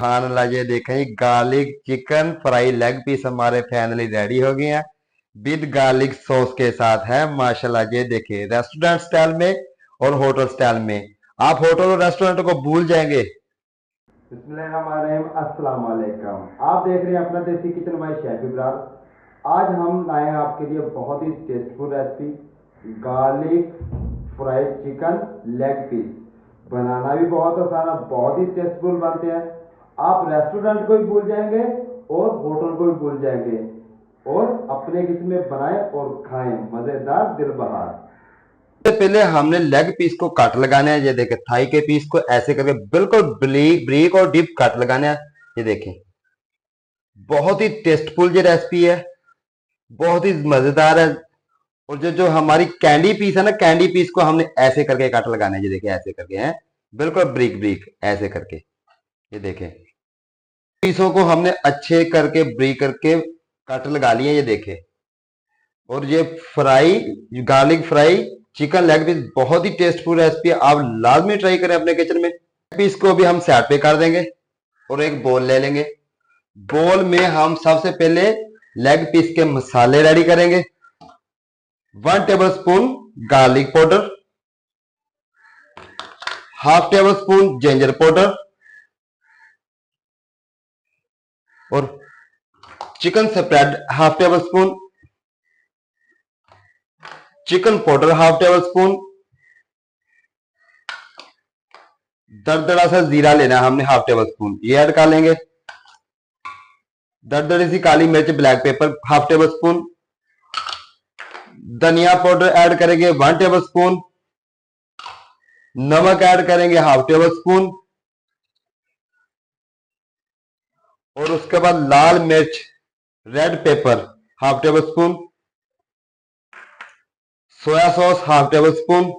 खाना ये देखें, garlic chicken fry leg piece हमारे फाइनली रेडी हो गए हैं विद गार्लिक सॉस के साथ है। माशाल्लाह ये देखिए, रेस्टोरेंट स्टाइल में और होटल स्टाइल में। आप होटल और रेस्टोरेंट को भूल जाएंगे। अस्सलाम वालेकुम। आप देख रहे हैं अपना देसी किचन बाय शेफ इब्रार। आज हम लाए हैं आपके लिए बहुत ही tasteful recipe, garlic fried chicken leg piece. बनाना भी बहुत आसान है, बहुत ही टेस्टफुल बनते हैं। आप रेस्टोरेंट को भी भूल जाएंगे और होटल को भी भूल जाएंगे, और अपने किचन में बनाएं और खाएं मजेदार दिल बहार। सबसे पहले हमने लेग पीस को कट लगाना है। ये देखें, थाई के पीस को ऐसे करके बिल्कुल ब्रीक ब्रीक और डीप कट लगाना है। ये देखें, बहुत ही टेस्टफुल ये रेसिपी है, बहुत ही मजेदार है। और जो जो हमारी कैंडी पीस है ना, कैंडी पीस को हमने ऐसे करके कट लगाना है। ये देखिए, ऐसे करके है, बिल्कुल ब्रीक ब्रीक ऐसे करके। ये देखें, पीसों को हमने अच्छे करके ब्रीक करके कट लगा लिए। ये देखें, और ये fry garlic fry chicken leg piece बहुत ही टेस्टफुल रेसिपी है। आप लाजमी ट्राई करें अपने किचन में। पीस को भी हम साइड पे कर देंगे और एक बोल ले लेंगे। बोल में हम सबसे पहले लेग पीस के मसाले रेडी करेंगे। 1 table spoon garlic powder, half table spoon ginger powder, और chicken spread half table spoon, chicken powder half table spoon, दरदरा सा जीरा लेना है हमने हाफ टेबल स्पून, ये ऐड कर लेंगे। दरदरी सी काली मिर्च black pepper half table spoon, धनिया पाउडर ऐड करेंगे 1 टेबल स्पून, नमक ऐड करेंगे हाफ टेबल स्पून, और उसके बाद लाल मिर्च red pepper half table spoon, soya sauce half table spoon,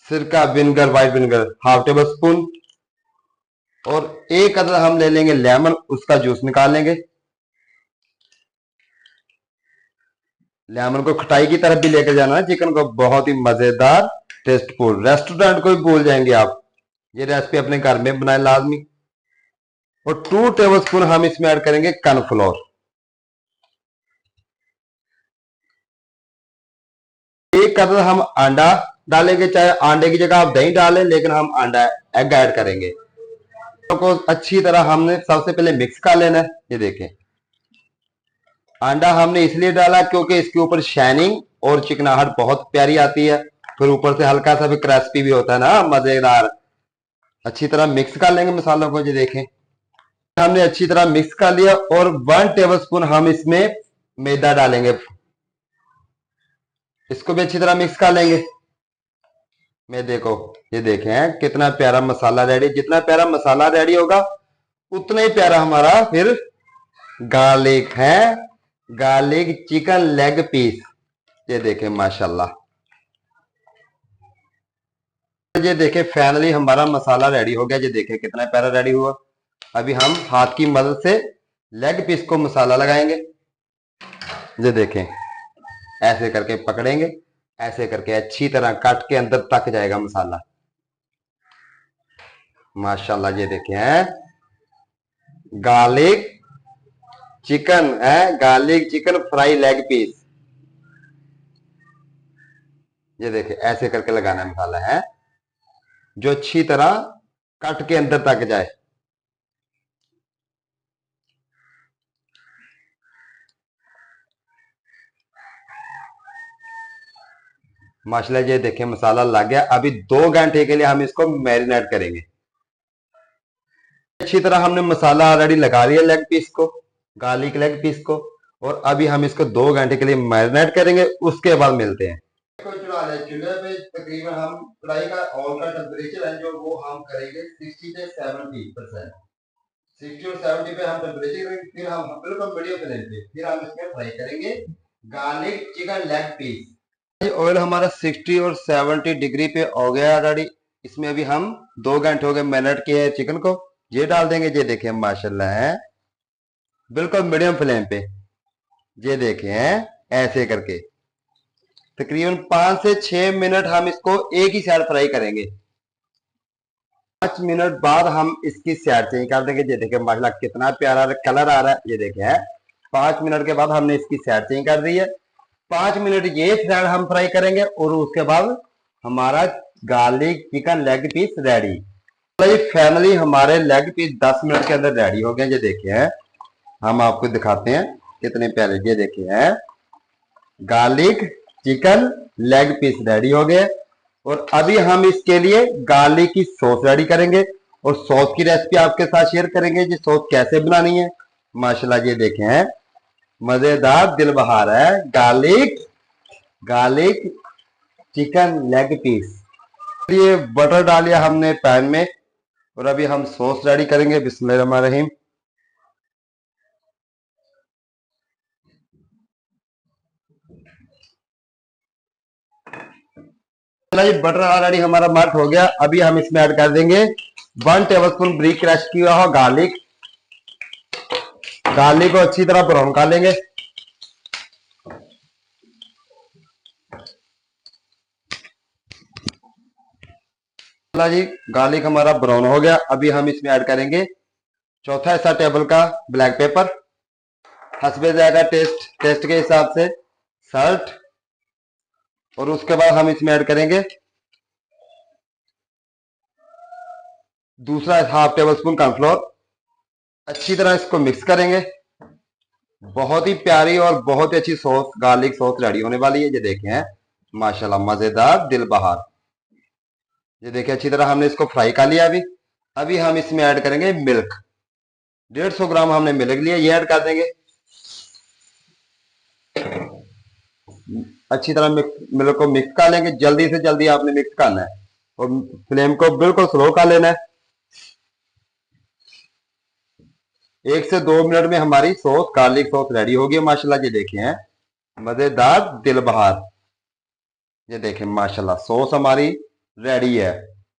सिरका vinegar white vinegar half table spoon, और एक अदर हम ले लेंगे लेमन, उसका जूस निकाल लेंगे। लेमन को खटाई की तरफ भी लेकर जाना है चिकन को, बहुत ही मजेदार टेस्टफुल, रेस्टोरेंट को भी भूल जाएंगे आप। ये रेसिपी अपने घर में बनाए लाजमी। और 2 टेबल स्पून हम इसमें ऐड करेंगे कॉर्नफ्लोर। एक अदर हम अंडा डालेंगे, चाहे अंडे की जगह आप दही डालें, लेकिन हम अंडा एग ऐड करेंगे। को अच्छी तरह हमने सबसे पहले मिक्स कर लेना है। ये देखें, अंडा हमने इसलिए डाला क्योंकि इसके ऊपर शाइनिंग और चिकनाहट बहुत प्यारी आती है, फिर ऊपर से हल्का सा भी क्रिस्पी भी होता है ना, मजेदार। अच्छी तरह मिक्स कर लेंगे मसालों को। ये देखें, हमने अच्छी तरह मिक्स कर लिया, और 1 टेबल स्पून हम इसमें मैदा डालेंगे। इसको भी अच्छी तरह मिक्स कर लेंगे। मैदे को, ये देखें कितना प्यारा मसाला रेडी। जितना प्यारा मसाला रेडी होगा उतना ही प्यारा हमारा फिर गार्लिक है, गार्लिक चिकन लेग पीस। ये देखें माशाल्लाह, ये देखें फाइनली हमारा मसाला रेडी हो गया। ये देखें कितना प्यारा रेडी हुआ। अभी हम हाथ की मदद से लेग पीस को मसाला लगाएंगे। ये देखें, ऐसे करके पकड़ेंगे, ऐसे करके अच्छी तरह कट के अंदर तक जाएगा मसाला। माशाल्लाह, ये देखें है गार्लिक चिकन है, garlic chicken fry leg piece. ये देखें, ऐसे करके लगाना है मसाला है, जो अच्छी तरह कट के अंदर तक जाए। माशाल्लाह, ये देखें मसाला लग गया। अभी 2 घंटे के लिए हम इसको मैरिनेट करेंगे। अच्छी तरह हमने मसाला ऑलरेडी लगा लिया लेग पीस को, गार्लिक लेग पीस को, और अभी हम इसको 2 घंटे के लिए मैरिनेट करेंगे। उसके बाद मिलते हैं। चूल्हे पे तकरीबन हम कढ़ाई का ऑयल का टेम्परेचर है जो वो हम करेंगे 60 से 70%। 60 और 70 पे हम टेम्परेचर करेंगे, फिर हम बिल्कुल मीडियम फ्लेम पे फिर हम इसमें फ्राई करेंगे garlic chicken leg piece. Oil हमारा 60 और 70 डिग्री पे हो गया ऑलरेडी। इसमें अभी हम 2 घंटे हो गए मैरिनेट किए हैं चिकन को, ये डाल देंगे। ये देखें माशाल्लाह है, बिल्कुल मीडियम फ्लेम पे। ये देखें है, ऐसे करके तकरीबन 5 से 6 मिनट हम इसको एक ही साइड फ्राई करेंगे। 5 मिनट बाद हम इसकी साइड चेंज कर देंगे। ये देखिए माशाल्लाह कितना प्यारा कलर आ रहा है। ये देखिए है 5 मिनट के बाद हमने इसकी साइड चेंज कर दी है। 5 मिनट ये साइड हम फ्राई करेंगे और उसके बाद हमारा garlic chicken leg piece ready. Finally हमारे लेग पीस 10 मिनट के अंदर रेडी हो गए। ये देखिए है हम आपको दिखाते हैं कितने प्यारे। ये देखिए है garlic chicken leg piece ready हो गए और अभी हम इसके लिए गार्लिक की सॉस रेडी करेंगे और सॉस की रेसिपी आपके साथ शेयर करेंगे। जी सॉस कैसे बनानी है माशाल्लाह। ये देखें हैं मजेदार दिल बहार है गार्लिक चिकन लेग पीस। ये बटर डालिया हमने पैन में और अभी हम सॉस रेडी करेंगे। बिस्मिल्लाहिर्रहमानिर्रहीम। बटर ऑलरेडी हमारा मल्ट हो गया। अभी हम इसमें ऐड कर देंगे 1 टेबलस्पून ब्रिक क्रश किया हुआ गार्लिक को अच्छी तरह ब्राउन कर लेंगे। जी गार्लिक हमारा ब्राउन हो गया। अभी हम इसमें ऐड करेंगे चौथा हिस्सा टेबल का ब्लैक पेपर, हस्बे जायका टेस्ट के हिसाब से सॉल्ट और उसके बाद हम इसमें ऐड करेंगे दूसरा हाफ टेबल स्पून कॉर्नफ्लोर। अच्छी तरह इसको मिक्स करेंगे। बहुत ही प्यारी और बहुत ही अच्छी सॉस गार्लिक सॉस रेडी होने वाली है। ये देखें हैं माशाल्लाह मजेदार दिल बहार। ये देखिए अच्छी तरह हमने इसको फ्राई कर लिया। अभी हम इसमें ऐड करेंगे मिल्क। 150 ग्राम हमने मिल्क लिया, ये ऐड कर देंगे। अच्छी तरह मिल्क को मिक्स कर लेंगे। जल्दी से जल्दी आपने मिक्स करना है और फ्लेम को बिल्कुल स्लो कर लेना है। 1 से 2 मिनट में हमारी सॉस गार्लिक सॉस रेडी होगी माशाल्लाह। ये देखें हैं मजेदार दिल बहार। ये देखें माशाल्लाह सॉस हमारी रेडी है।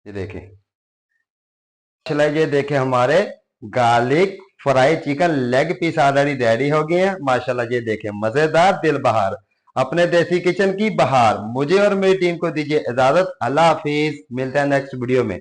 ये देखें माशाल्लाह। ये देखें हमारे garlic fry chicken leg piece already ready हो गए हैं माशाल्लाह। ये देखें मजेदार दिल बहार। अपने देसी किचन की बहार। मुझे और मेरी टीम को दीजिए इजाजत। अल्लाह हाफिज। मिलते हैं नेक्स्ट वीडियो में।